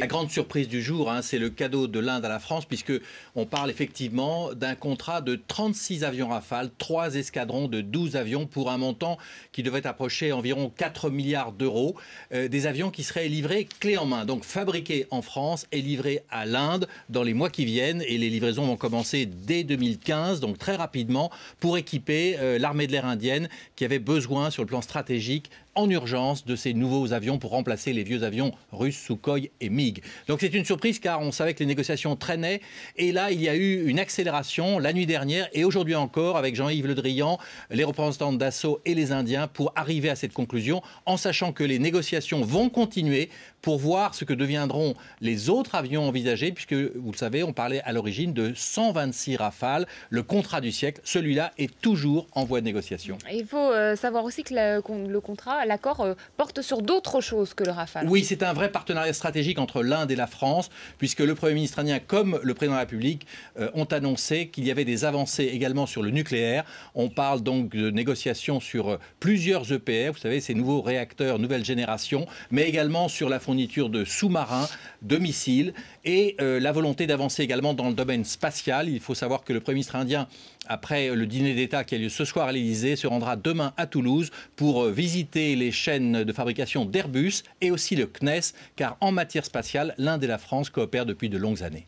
La grande surprise du jour, hein, c'est le cadeau de l'Inde à la France, puisque on parle effectivement d'un contrat de 36 avions Rafale, 3 escadrons de 12 avions pour un montant qui devrait approcher environ 4 milliards d'euros. Des avions qui seraient livrés clé en main, donc fabriqués en France et livrés à l'Inde dans les mois qui viennent. Et les livraisons vont commencer dès 2015, donc très rapidement, pour équiper l'armée de l'air indienne qui avait besoin sur le plan stratégique en urgence de ces nouveaux avions pour remplacer les vieux avions russes Sukhoi et MiG. Donc c'est une surprise car on savait que les négociations traînaient et là il y a eu une accélération la nuit dernière et aujourd'hui encore avec Jean-Yves Le Drian, les représentants de Dassault et les Indiens pour arriver à cette conclusion en sachant que les négociations vont continuer pour voir ce que deviendront les autres avions envisagés puisque vous le savez on parlait à l'origine de 126 Rafales, le contrat du siècle, celui-là est toujours en voie de négociation. Il faut savoir aussi que le contrat, l'accord porte sur d'autres choses que le Rafale. Oui, c'est un vrai partenariat stratégique entre l'Inde et la France, puisque le Premier ministre indien comme le Président de la République ont annoncé qu'il y avait des avancées également sur le nucléaire. On parle donc de négociations sur plusieurs EPR, vous savez, ces nouveaux réacteurs nouvelle génération, mais également sur la fourniture de sous-marins, de missiles, et la volonté d'avancer également dans le domaine spatial. Il faut savoir que le Premier ministre indien, après le dîner d'État qui a lieu ce soir à l'Élysée, se rendra demain à Toulouse pour visiter les chaînes de fabrication d'Airbus et aussi le CNES, car en matière spatiale, l'Inde et la France coopèrent depuis de longues années.